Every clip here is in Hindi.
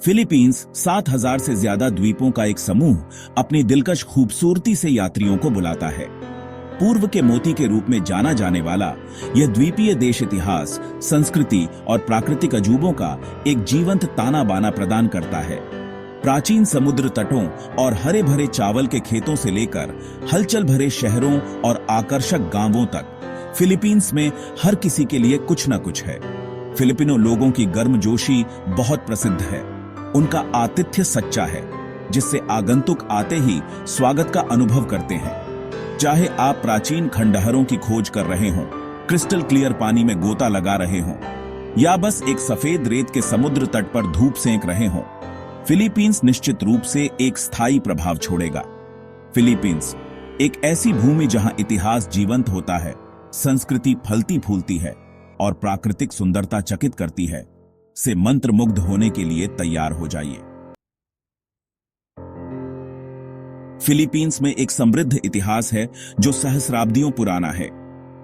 फिलीपींस 7,000 से ज्यादा द्वीपों का एक समूह अपनी दिलकश खूबसूरती से यात्रियों को बुलाता है। पूर्व के मोती के रूप में जाना जाने वाला यह द्वीपीय देश इतिहास, संस्कृति और प्राकृतिक अजूबों का एक जीवंत ताना बाना प्रदान करता है। प्राचीन समुद्र तटों और हरे भरे चावल के खेतों से लेकर हलचल भरे शहरों और आकर्षक गांवों तक फिलीपींस में हर किसी के लिए कुछ न कुछ है। फिलिपिनो लोगों की गर्मजोशी बहुत प्रसिद्ध है। उनका आतिथ्य सच्चा है, जिससे आगंतुक आते ही स्वागत का अनुभव करते हैं। चाहे आप प्राचीन खंडहरों की खोज कर रहे हों, क्रिस्टल क्लियर पानी में गोता लगा रहे हों, या बस एक सफेद रेत के समुद्र तट पर धूप सेंक रहे हों, फिलीपींस निश्चित रूप से एक स्थायी प्रभाव छोड़ेगा। फिलीपींस एक ऐसी भूमि जहां इतिहास जीवंत होता है, संस्कृति फलती फूलती है और प्राकृतिक सुंदरता चकित करती है, से मंत्रमुग्ध होने के लिए तैयार हो जाइए। फिलीपींस में एक समृद्ध इतिहास है जो सहस्राब्दियों पुराना है।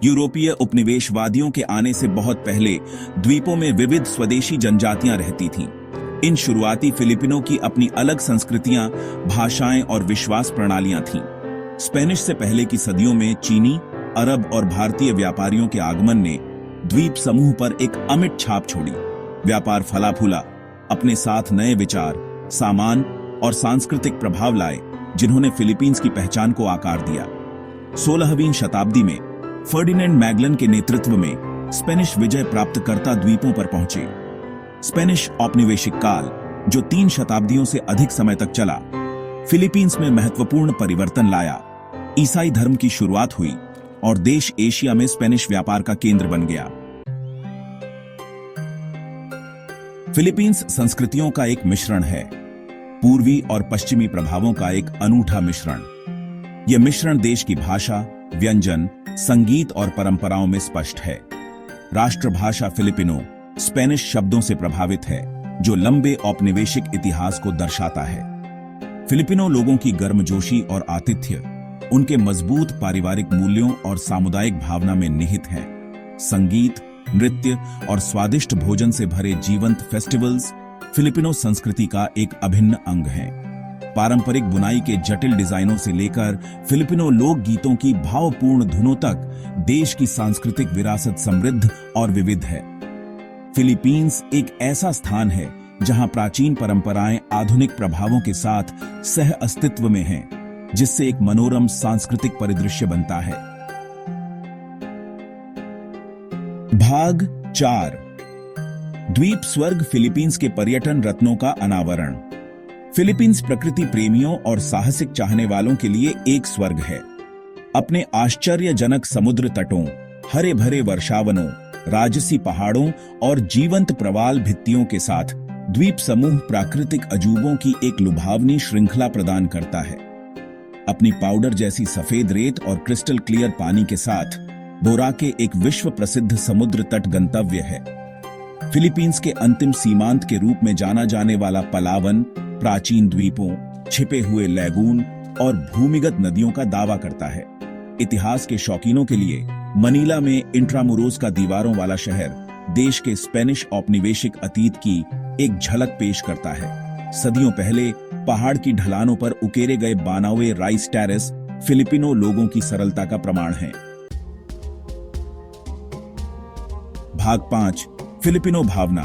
यूरोपीय उपनिवेशवादियों के आने से बहुत पहले द्वीपों में विविध स्वदेशी जनजातियां रहती थीं। इन शुरुआती फिलिपिनो की अपनी अलग संस्कृतियां, भाषाएं और विश्वास प्रणालियां थीं। स्पेनिश से पहले की सदियों में चीनी, अरब और भारतीय व्यापारियों के आगमन ने द्वीप समूह पर एक अमिट छाप छोड़ी। व्यापार फला फूला, अपने साथ नए विचार, सामान और सांस्कृतिक प्रभाव लाए, जिन्होंने फिलीपींस की पहचान को आकार दिया। 16वीं शताब्दी में फर्डिनेंड मैगलन के नेतृत्व में स्पेनिश विजय प्राप्तकर्ता द्वीपों पर पहुंचे। स्पेनिश औपनिवेशिक काल, जो 3 शताब्दियों से अधिक समय तक चला, फिलीपींस में महत्वपूर्ण परिवर्तन लाया। ईसाई धर्म की शुरुआत हुई और देश एशिया में स्पेनिश व्यापार का केंद्र बन गया। फिलीपींस संस्कृतियों का एक मिश्रण है, पूर्वी और पश्चिमी प्रभावों का एक अनूठा मिश्रण। यह मिश्रण देश की भाषा, व्यंजन, संगीत और परंपराओं में स्पष्ट है। राष्ट्रभाषा फिलिपिनो स्पेनिश शब्दों से प्रभावित है, जो लंबे औपनिवेशिक इतिहास को दर्शाता है। फिलिपिनो लोगों की गर्मजोशी और आतिथ्य उनके मजबूत पारिवारिक मूल्यों और सामुदायिक भावना में निहित है। संगीत, नृत्य और स्वादिष्ट भोजन से भरे जीवंत फेस्टिवल्स फिलिपिनो संस्कृति का एक अभिन्न अंग हैं। पारंपरिक बुनाई के जटिल डिजाइनों से लेकर फिलिपिनो लोक गीतों की भावपूर्ण धुनों तक देश की सांस्कृतिक विरासत समृद्ध और विविध है। फिलीपींस एक ऐसा स्थान है जहां प्राचीन परंपराएं आधुनिक प्रभावों के साथ सह अस्तित्व में हैं, जिससे एक मनोरम सांस्कृतिक परिदृश्य बनता है। भाग 4, द्वीप स्वर्ग फिलीपींस के पर्यटन रत्नों का अनावरण। फिलीपींस प्रकृति प्रेमियों और साहसिक चाहने वालों के लिए एक स्वर्ग है। अपने आश्चर्यजनक समुद्र तटों, हरे भरे वर्षावनों, राजसी पहाड़ों और जीवंत प्रवाल भित्तियों के साथ द्वीप समूह प्राकृतिक अजूबों की एक लुभावनी श्रृंखला प्रदान करता है। अपनी पाउडर जैसी सफेद रेत और क्रिस्टल क्लियर पानी के साथ बोराके एक विश्व प्रसिद्ध समुद्र तट गंतव्य है। फिलीपींस के अंतिम सीमांत के रूप में जाना जाने वाला पलावन प्राचीन द्वीपों, छिपे हुए लैगून और भूमिगत नदियों का दावा करता है। इतिहास के शौकीनों के लिए मनीला में इंट्रामुरोस का दीवारों वाला शहर देश के स्पेनिश औपनिवेशिक अतीत की एक झलक पेश करता है। सदियों पहले पहाड़ की ढलानों पर उकेरे गए बानावे राइस टेरेस फिलिपिनो लोगों की सरलता का प्रमाण है। भाग 5, फिलिपिनो भावना,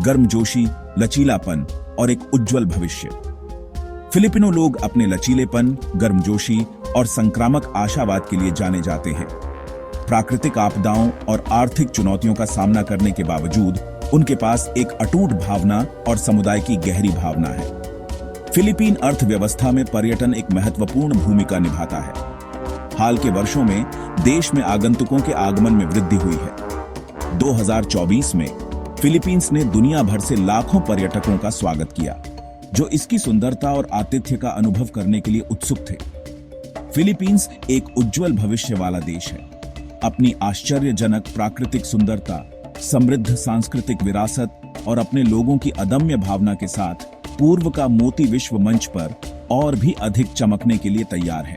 गर्मजोशी, लचीलापन और एक उज्जवल भविष्य। फिलिपिनो लोग अपने लचीलेपन, गर्मजोशी और संक्रामक आशावाद के लिए जाने जाते हैं। प्राकृतिक आपदाओं और आर्थिक चुनौतियों का सामना करने के बावजूद उनके पास एक अटूट भावना और समुदाय की गहरी भावना है। फिलीपीन अर्थव्यवस्था में पर्यटन एक महत्वपूर्ण भूमिका निभाता है। हाल के वर्षों में देश में आगंतुकों के आगमन में वृद्धि हुई है। 2024 में फिलीपींस ने दुनिया भर से लाखों पर्यटकों का स्वागत किया, जो इसकी सुंदरता और आतिथ्य का अनुभव करने के लिए उत्सुक थे। फिलीपींस एक उज्जवल भविष्य वाला देश है। अपनी आश्चर्यजनक प्राकृतिक सुंदरता, समृद्ध सांस्कृतिक विरासत और अपने लोगों की अदम्य भावना के साथ पूर्व का मोती विश्व मंच पर और भी अधिक चमकने के लिए तैयार है।